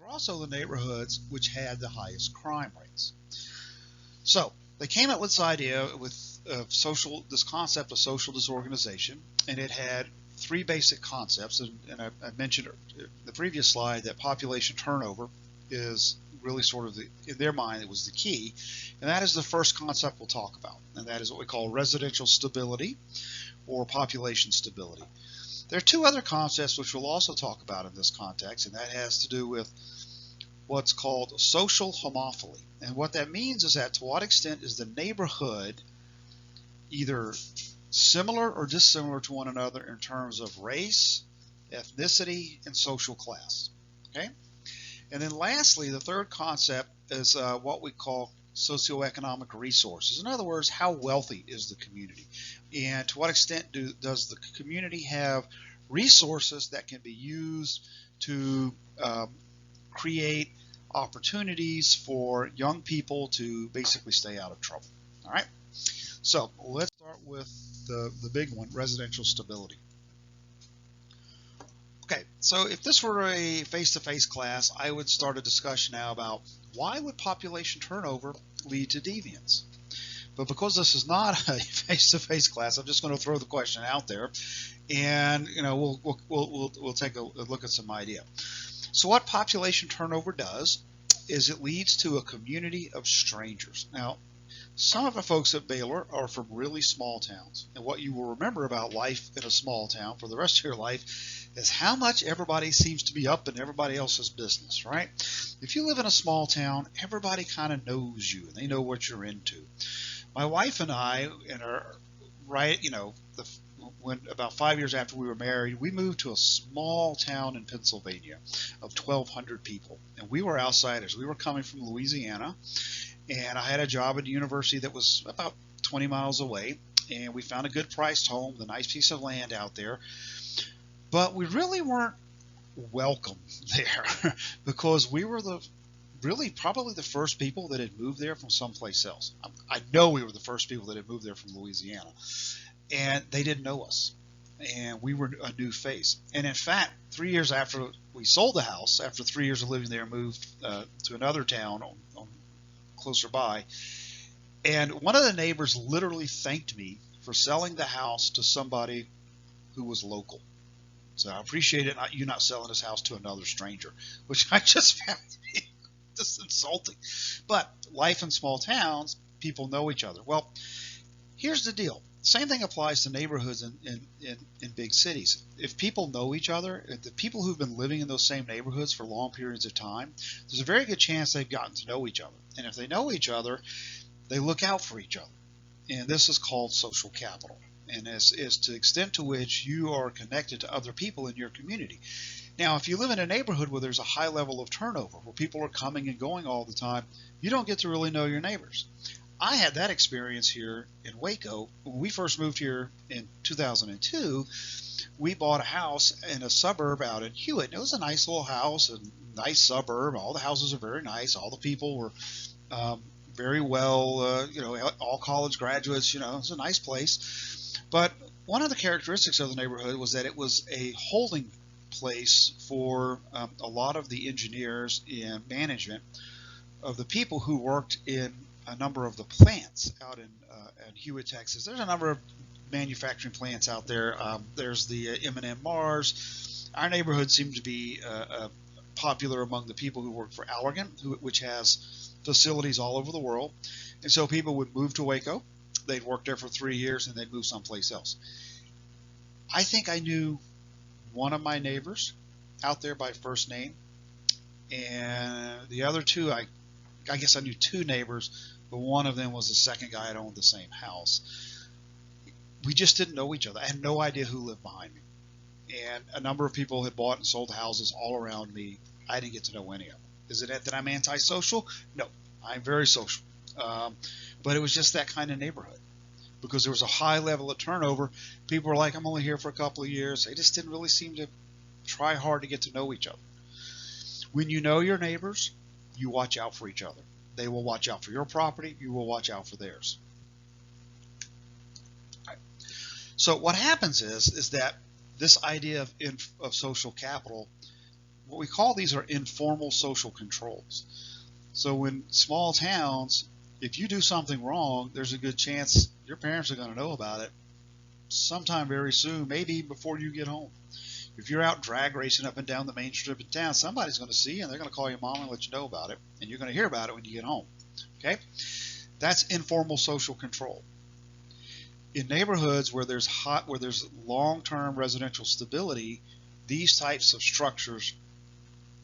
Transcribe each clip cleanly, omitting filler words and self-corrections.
They're also the neighborhoods which had the highest crime rates. So they came up with this idea with this concept of social disorganization, and it had three basic concepts. And I mentioned in the previous slide that population turnover is really sort of in their mind, it was the key. And that is the first concept we'll talk about. And that is what we call residential stability or population stability. There are two other concepts which we'll also talk about in this context, and that has to do with what's called social homophily. And what that means is that to what extent is the neighborhood either similar or dissimilar to one another in terms of race, ethnicity, and social class. Okay? And then lastly, the third concept is what we call socioeconomic resources. In other words, how wealthy is the community? And to what extent does the community have resources that can be used to create opportunities for young people to basically stay out of trouble? All right. So let's start with the big one, residential stability. Okay, so if this were a face-to-face class, I would start a discussion now about why would population turnover lead to deviance? But because this is not a face-to-face class, I'm just going to throw the question out there, and we'll take a look at some idea. So what population turnover does is it leads to a community of strangers. Now, some of the folks at Baylor are from really small towns, and what you will remember about life in a small town for the rest of your life is how much everybody seems to be up in everybody else's business, right? If you live in a small town, everybody kind of knows you, and they know what you're into. My wife and I, when about 5 years after we were married, we moved to a small town in Pennsylvania of 1,200 people, and we were outsiders. We were coming from Louisiana, and I had a job at a university that was about 20 miles away, and we found a good priced home, a nice piece of land out there, but we really weren't welcome there because we were probably the first people that had moved there from someplace else. I know we were the first people that had moved there from Louisiana, and they didn't know us, and we were a new face. And in fact, 3 years after we sold the house, after 3 years of living there, moved to another town on closer by, and one of the neighbors literally thanked me for selling the house to somebody who was local. So I appreciate it, you not selling this house to another stranger, which I just found to be just insulting. But life in small towns, people know each other. Well, here's the deal. Same thing applies to neighborhoods in big cities. If people know each other, if the people who've been living in those same neighborhoods for long periods of time, there's a very good chance they've gotten to know each other. And if they know each other, they look out for each other. And this is called social capital. And is to the extent to which you are connected to other people in your community. Now, if you live in a neighborhood where there's a high level of turnover, where people are coming and going all the time, you don't get to really know your neighbors. I had that experience here in Waco. When we first moved here in 2002, we bought a house in a suburb out in Hewitt. It was a nice little house, a nice suburb. All the houses are very nice. All the people were very well, all college graduates. It's a nice place. But one of the characteristics of the neighborhood was that it was a holding place for a lot of the engineers and management of the people who worked in a number of the plants out in Hewitt, Texas. There's a number of manufacturing plants out there. There's the M&M Mars. Our neighborhood seemed to be popular among the people who work for Allergan, which has facilities all over the world. And so people would move to Waco. They'd work there for 3 years, and they'd move someplace else. I think I knew one of my neighbors out there by first name, and the other two, I guess I knew two neighbors, but one of them was the second guy that owned the same house. We just didn't know each other. I had no idea who lived behind me. And a number of people had bought and sold houses all around me. I didn't get to know any of them. Is it that I'm antisocial? No, I'm very social. But it was just that kind of neighborhood because there was a high level of turnover. People were like, I'm only here for a couple of years. They just didn't really seem to try hard to get to know each other. When you know your neighbors, you watch out for each other. They will watch out for your property. You will watch out for theirs. Right. So what happens is that this idea of social capital what we call these are informal social controls. So in small towns, if you do something wrong, there's a good chance your parents are going to know about it sometime very soon, maybe before you get home. If you're out drag racing up and down the main strip in town, somebody's going to see you and they're going to call your mom and let you know about it, and you're going to hear about it when you get home. Okay? That's informal social control. In neighborhoods where there's long-term residential stability, these types of structures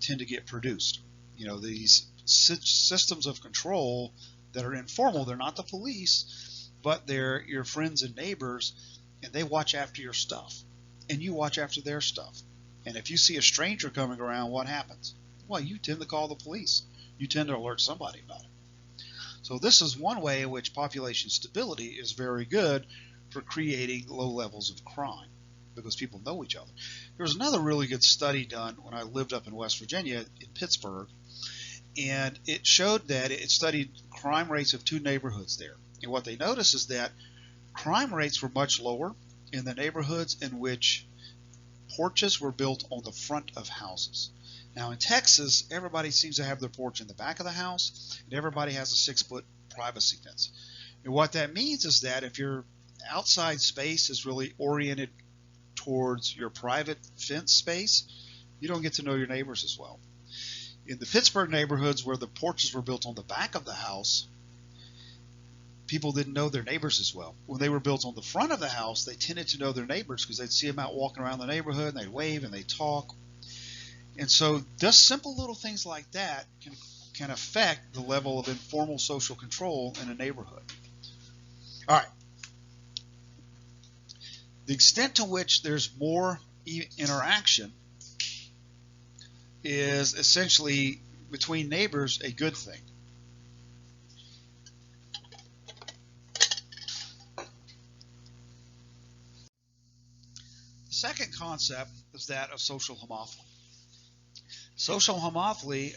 tend to get produced. You know, these systems of control that are informal, they're not the police, but they're your friends and neighbors, and they watch after your stuff, and you watch after their stuff. And if you see a stranger coming around, what happens? Well, you tend to call the police. You tend to alert somebody about it. So this is one way in which population stability is very good for creating low levels of crime, because people know each other. There was another really good study done when I lived up in West Virginia in Pittsburgh, and it showed that it studied crime rates of two neighborhoods there. And what they noticed is that crime rates were much lower in the neighborhoods in which porches were built on the front of houses. Now in Texas, everybody seems to have their porch in the back of the house, and everybody has a 6-foot privacy fence. And what that means is that if your outside space is really oriented towards your private fence space, you don't get to know your neighbors as well. In the Pittsburgh neighborhoods where the porches were built on the back of the house, people didn't know their neighbors as well. When they were built on the front of the house, they tended to know their neighbors because they'd see them out walking around the neighborhood, and they'd wave and they'd talk. And so just simple little things like that can affect the level of informal social control in a neighborhood. All right. The extent to which there's more interaction is essentially, between neighbors, a good thing. The second concept is that of social homophily. Social homophily,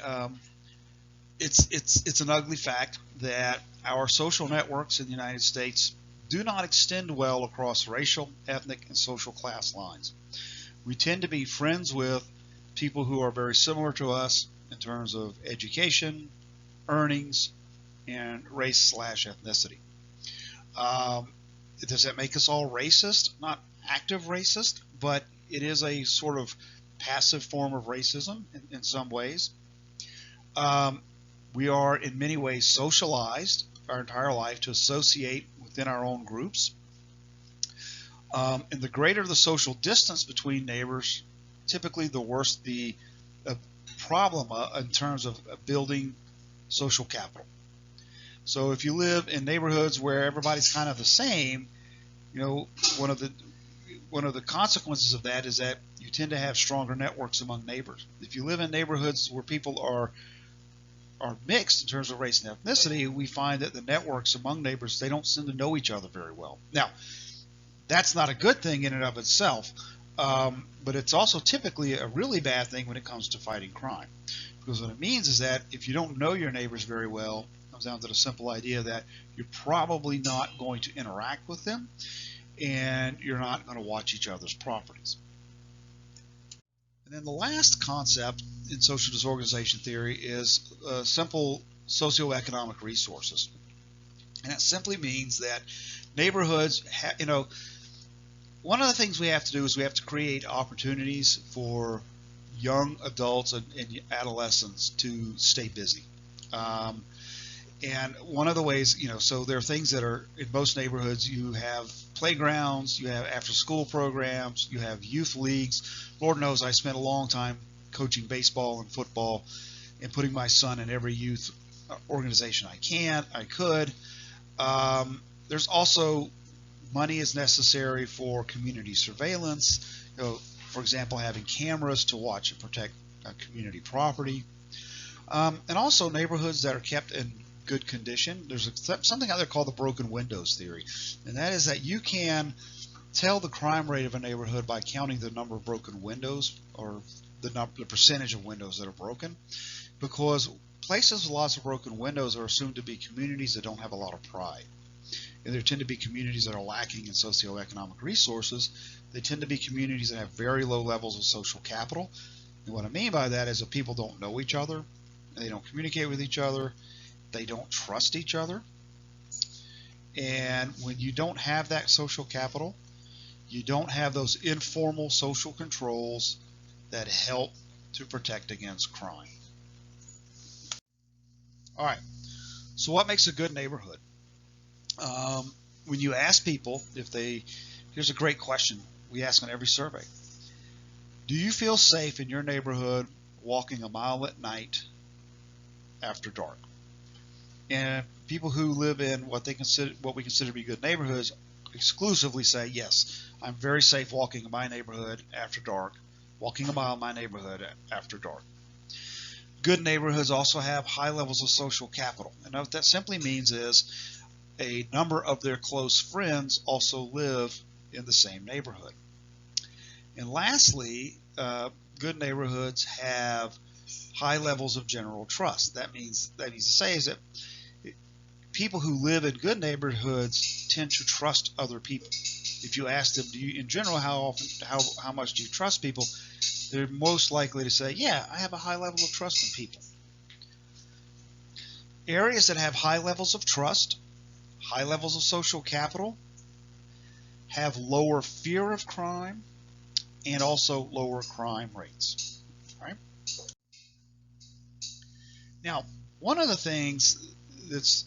it's an ugly fact that our social networks in the United States do not extend well across racial, ethnic, and social class lines. We tend to be friends with people who are very similar to us in terms of education, earnings, and race/ethnicity. Does that make us all racist? Not active racist, but it is a sort of passive form of racism in some ways. We are in many ways socialized our entire life to associate within our own groups. And the greater the social distance between neighbors, typically the worse the problem in terms of building social capital. So if you live in neighborhoods where everybody's kind of the same, you know, one of the consequences of that is that you tend to have stronger networks among neighbors. If you live in neighborhoods where people are mixed in terms of race and ethnicity, we find that the networks among neighbors, they don't seem to know each other very well. Now, that's not a good thing in and of itself, but it's also typically a really bad thing when it comes to fighting crime. Because what it means is that if you don't know your neighbors very well, it comes down to the simple idea that you're probably not going to interact with them, and you're not going to watch each other's properties. And then the last concept in social disorganization theory is simple socioeconomic resources. And that simply means that neighborhoods, one of the things we have to do is we have to create opportunities for young adults and adolescents to stay busy. And one of the ways, so there are things that are in most neighborhoods. You have playgrounds, you have after-school programs, you have youth leagues. Lord knows I spent a long time coaching baseball and football and putting my son in every youth organization I could. There's also money is necessary for community surveillance. For example, having cameras to watch and protect community property. And also neighborhoods that are kept in good condition. There's something out there called the broken windows theory, and that is that you can tell the crime rate of a neighborhood by counting the number of broken windows, or the percentage of windows that are broken, because places with lots of broken windows are assumed to be communities that don't have a lot of pride. And there tend to be communities that are lacking in socioeconomic resources. They tend to be communities that have very low levels of social capital. And what I mean by that is that people don't know each other, they don't communicate with each other, they don't trust each other. And when you don't have that social capital, you don't have those informal social controls that help to protect against crime. All right, so what makes a good neighborhood? When you ask people here's a great question we ask on every survey. Do you feel safe in your neighborhood walking a mile at night after dark? And people who live in what we consider to be good neighborhoods exclusively say, yes, I'm very safe walking in my neighborhood after dark, walking a mile in my neighborhood after dark. Good neighborhoods also have high levels of social capital. And what that simply means is a number of their close friends also live in the same neighborhood. And lastly, good neighborhoods have high levels of general trust. That means to say is that people who live in good neighborhoods tend to trust other people. If you ask them, in general, how much do you trust people? They're most likely to say, yeah, I have a high level of trust in people. Areas that have high levels of trust, high levels of social capital, have lower fear of crime and also lower crime rates. Right? Now, one of the things that's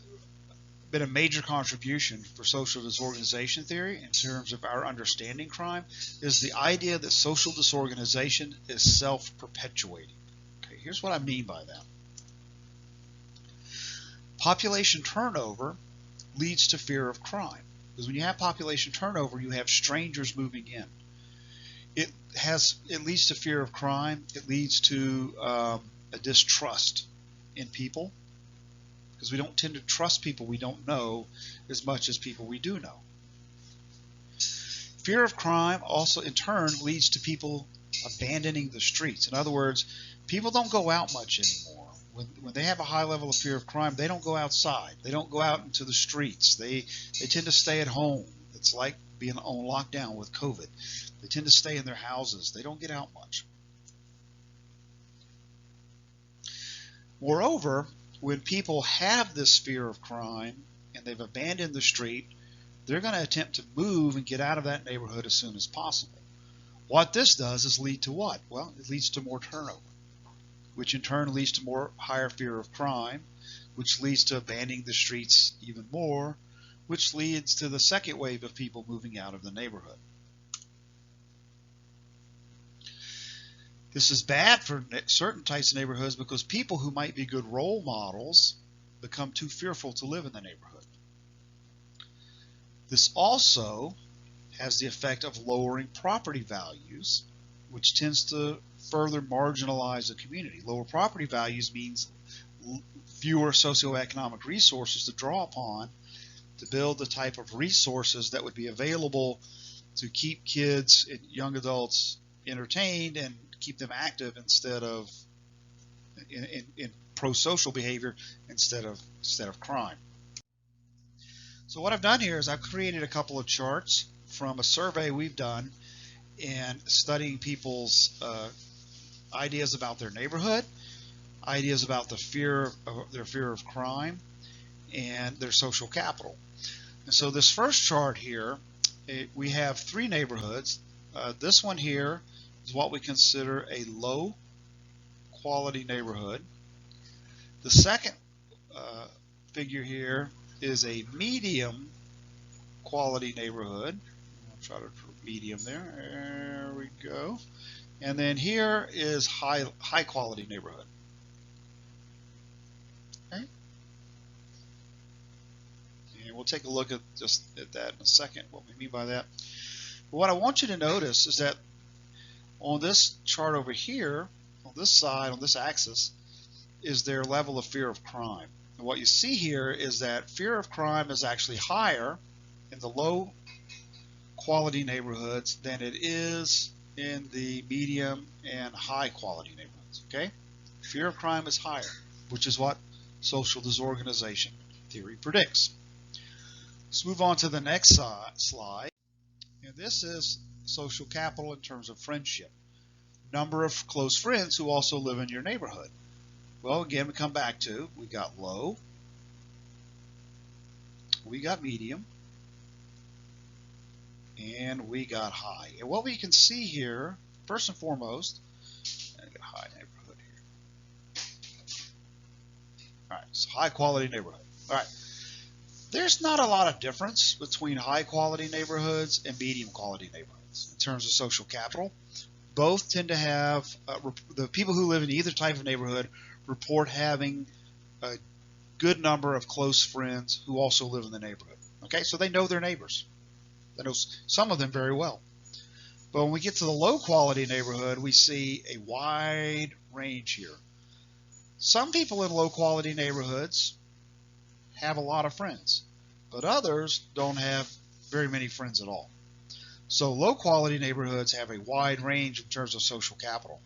been a major contribution for social disorganization theory in terms of our understanding crime is the idea that social disorganization is self-perpetuating. Okay, here's what I mean by that. Population turnover leads to fear of crime, because when you have population turnover, you have strangers moving in. It leads to fear of crime. It leads to a distrust in people, because we don't tend to trust people we don't know as much as people we do know. Fear of crime also in turn leads to people abandoning the streets. In other words, people don't go out much anymore. When they have a high level of fear of crime, they don't go outside. They don't go out into the streets. They tend to stay at home. It's like being on lockdown with COVID. They tend to stay in their houses. They don't get out much. Moreover, when people have this fear of crime and they've abandoned the street, they're going to attempt to move and get out of that neighborhood as soon as possible. What this does is lead to what? Well, it leads to more turnover, which in turn leads to higher fear of crime, which leads to abandoning the streets even more, which leads to the second wave of people moving out of the neighborhood. This is bad for certain types of neighborhoods because people who might be good role models become too fearful to live in the neighborhood. This also has the effect of lowering property values, which tends to further marginalize the community. Lower property values means fewer socioeconomic resources to draw upon to build the type of resources that would be available to keep kids and young adults entertained and keep them active instead of in pro-social behavior instead of crime. So what I've done here is I've created a couple of charts from a survey we've done in studying people's ideas about their neighborhood, ideas about their fear of crime, and their social capital. And so this first chart here, we have three neighborhoods. This one here is what we consider a low quality neighborhood. The second figure here is a medium quality neighborhood. I'll try to medium there. There we go. And then here is high quality neighborhood. Okay. And we'll take a look at that in a second, what we mean by that. But what I want you to notice is that on this chart over here, on this side, on this axis, is their level of fear of crime. And what you see here is that fear of crime is actually higher in the low quality neighborhoods than it is in the medium and high quality neighborhoods. Okay? Fear of crime is higher, which is what social disorganization theory predicts. Let's move on to the next slide. And this is social capital in terms of friendship. number of close friends who also live in your neighborhood. Well, again, we come back to, we got low, we got medium, and we got high. And what we can see here, first and foremost, I got a high neighborhood here. All right, so high quality neighborhood. All right, there's not a lot of difference between high quality neighborhoods and medium quality neighborhoods in terms of social capital. Both tend to have, the people who live in either type of neighborhood report having a good number of close friends who also live in the neighborhood. Okay, so they know their neighbors. They know some of them very well. But when we get to the low quality neighborhood, we see a wide range here. Some people in low quality neighborhoods have a lot of friends, but others don't have very many friends at all. So low quality neighborhoods have a wide range in terms of social capital.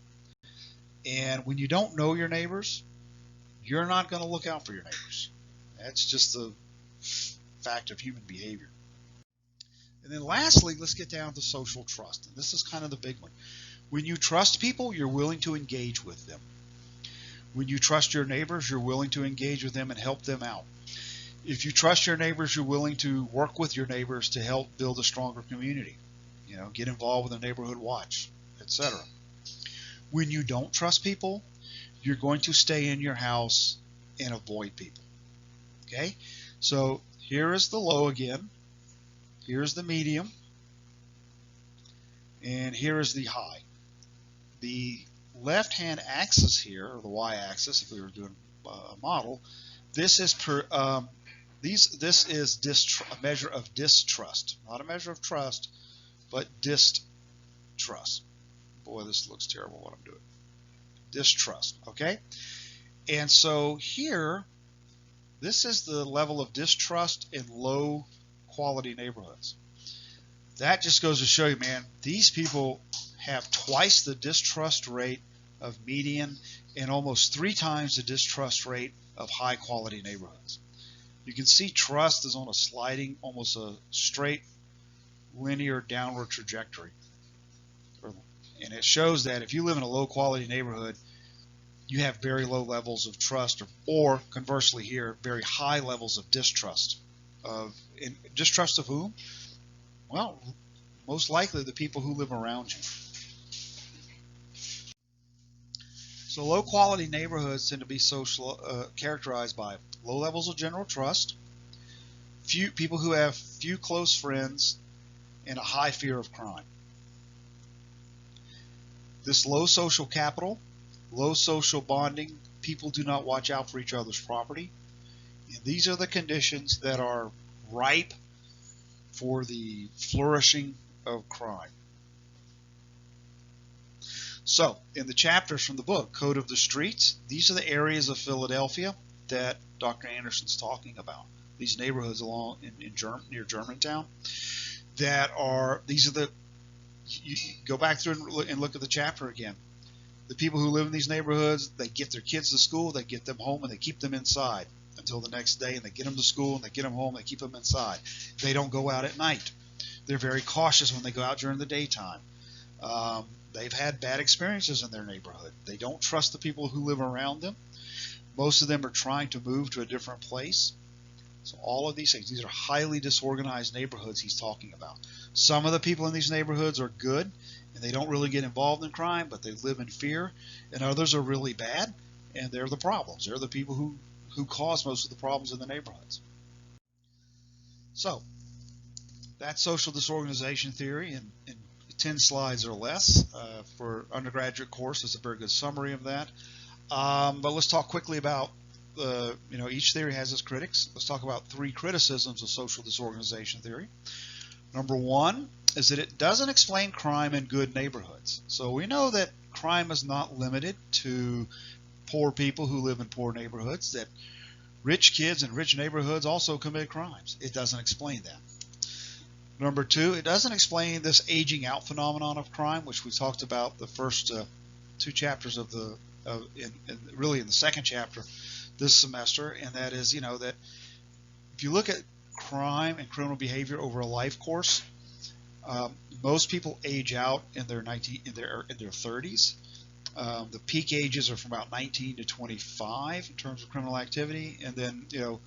And when you don't know your neighbors, you're not going to look out for your neighbors. That's just the fact of human behavior. And then lastly, let's get down to social trust. And this is kind of the big one. When you trust people, you're willing to engage with them. When you trust your neighbors, you're willing to engage with them and help them out. If you trust your neighbors, you're willing to work with your neighbors to help build a stronger community. You know, get involved with a neighborhood watch, etc. When you don't trust people, you're going to stay in your house and avoid people. Okay? So here is the low again. Here's the medium. And here is the high. The left-hand axis here, or the y-axis, if we were doing a model, this is a measure of distrust, not a measure of trust, but distrust. Boy, this looks terrible what I'm doing. Distrust, okay? And so here, this is the level of distrust in low quality neighborhoods. That just goes to show you, man, these people have twice the distrust rate of median and almost 3 times the distrust rate of high quality neighborhoods. You can see trust is on a sliding, almost a straight linear downward trajectory. And it shows that if you live in a low quality neighborhood, you have very low levels of trust, or conversely here, very high levels of distrust. Distrust of whom? Well, most likely the people who live around you. So low quality neighborhoods tend to be characterized by low levels of general trust, few people who have few close friends, and a high fear of crime. This low social capital, low social bonding, people do not watch out for each other's property. And these are the conditions that are ripe for the flourishing of crime. So, in the chapters from the book, Code of the Streets, these are the areas of Philadelphia that Dr. Anderson's talking about. These neighborhoods along near Germantown you go back through and look at the chapter again. The people who live in these neighborhoods, they get their kids to school, they get them home, and they keep them inside until the next day, and they get them to school, and they get them home, they keep them inside. They don't go out at night. They're very cautious when they go out during the daytime. They've had bad experiences in their neighborhood. They don't trust the people who live around them. Most of them are trying to move to a different place. So all of these things, these are highly disorganized neighborhoods he's talking about. Some of the people in these neighborhoods are good, and they don't really get involved in crime, but they live in fear. And others are really bad, and they're the problems. They're the people who cause most of the problems in the neighborhoods. So that's social disorganization theory in 10 slides or less. For undergraduate course, it's a very good summary of that. But let's talk quickly about each theory has its critics. Let's talk about 3 criticisms of social disorganization theory. Number 1 is that it doesn't explain crime in good neighborhoods. So we know that crime is not limited to poor people who live in poor neighborhoods, that rich kids in rich neighborhoods also commit crimes. It doesn't explain that. Number 2, it doesn't explain this aging out phenomenon of crime, which we talked about the first 2 chapters really in the second chapter this semester, and that is, that if you look at crime and criminal behavior over a life course, Most people age out in their 30s. The peak ages are from about 19 to 25 in terms of criminal activity, and then there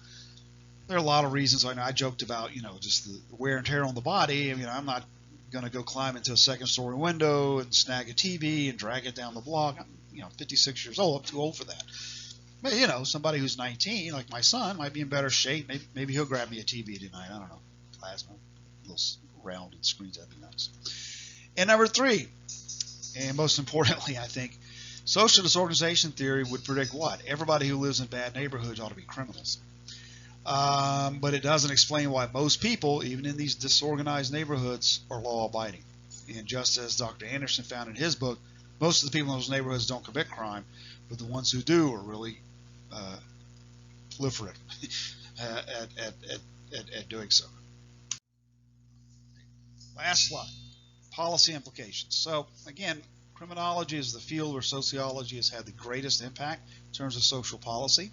are a lot of reasons. I joked about just the wear and tear on the body. I mean, I'm not going to go climb into a second-story window and snag a TV and drag it down the block. I'm 56 years old. I'm too old for that. But somebody who's 19, like my son, might be in better shape. Maybe he'll grab me a TV tonight. I don't know, plasma, little rounded screens. That'd be nice. And number 3, and most importantly, I think, social disorganization theory would predict what? Everybody who lives in bad neighborhoods ought to be criminals. But it doesn't explain why most people, even in these disorganized neighborhoods, are law-abiding. And just as Dr. Anderson found in his book, most of the people in those neighborhoods don't commit crime, but the ones who do are really proliferate at doing so. Last slide, policy implications. So again, criminology is the field where sociology has had the greatest impact in terms of social policy.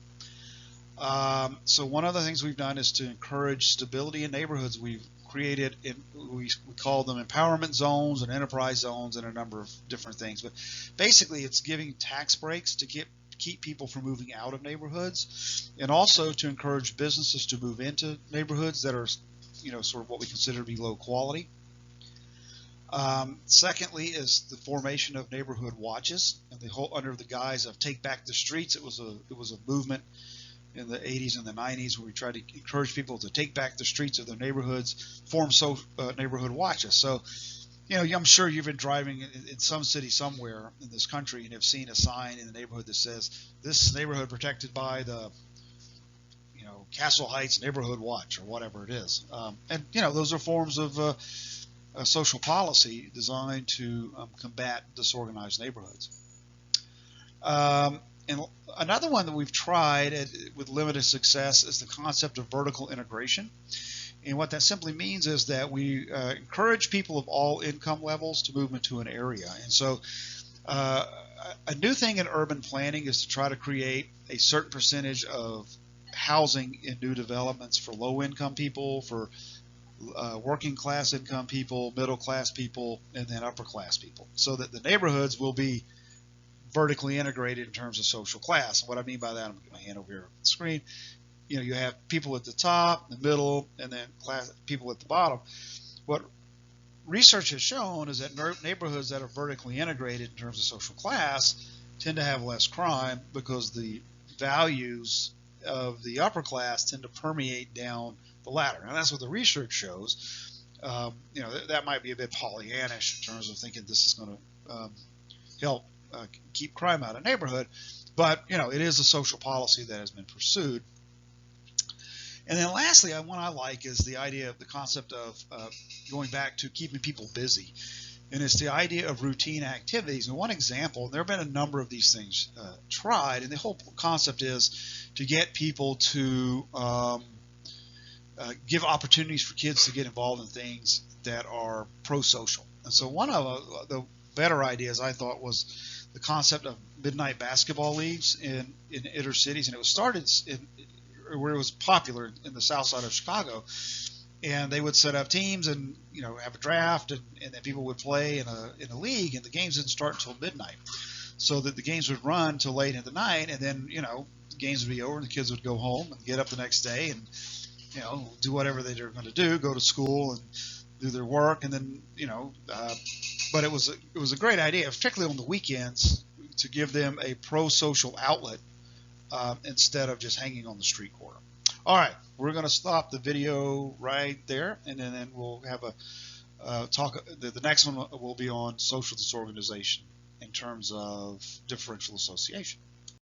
So one of the things we've done is to encourage stability in neighborhoods. We've created, we call them empowerment zones and enterprise zones and a number of different things. But basically it's giving tax breaks to keep people from moving out of neighborhoods, and also to encourage businesses to move into neighborhoods that are sort of what we consider to be low quality. Secondly is the formation of neighborhood watches, and under the guise of Take Back the Streets. It was a movement in the 80s and the 90s where we tried to encourage people to take back the streets of their neighborhoods, form neighborhood watches. So I'm sure you've been driving in some city somewhere in this country and have seen a sign in the neighborhood that says, this neighborhood protected by the Castle Heights Neighborhood Watch, or whatever it is. And those are forms of social policy designed to combat disorganized neighborhoods. And another one that we've tried with limited success is the concept of vertical integration. And what that simply means is that we encourage people of all income levels to move into an area. And so a new thing in urban planning is to try to create a certain percentage of housing in new developments for low-income people, for working class income people, middle class people, and then upper class people, so that the neighborhoods will be vertically integrated in terms of social class. And what I mean by that, I'm going to get my hand over here on the screen. You have people at the top, the middle, and then people at the bottom. What research has shown is that neighborhoods that are vertically integrated in terms of social class tend to have less crime, because the values of the upper class tend to permeate down the ladder. And that's what the research shows. That might be a bit Pollyannish in terms of thinking this is going to help keep crime out of the neighborhood, but it is a social policy that has been pursued. And then lastly, one I like is the idea of the concept of going back to keeping people busy, and it's the idea of routine activities. And one example, there have been a number of these things tried, and the whole concept is to get people to give opportunities for kids to get involved in things that are pro-social. And so one of the better ideas, I thought, was the concept of midnight basketball leagues in inner cities, and it was started where it was popular in the south side of Chicago. And they would set up teams and have a draft, and then people would play in a league, and the games didn't start until midnight, so that the games would run till late in the night, and then the games would be over and the kids would go home and get up the next day and do whatever they're going to do, go to school and do their work, and then but it was a great idea, particularly on the weekends, to give them a pro-social outlet instead of just hanging on the street corner. All right, we're going to stop the video right there, and then we'll have a talk. The next one will be on social disorganization in terms of differential association.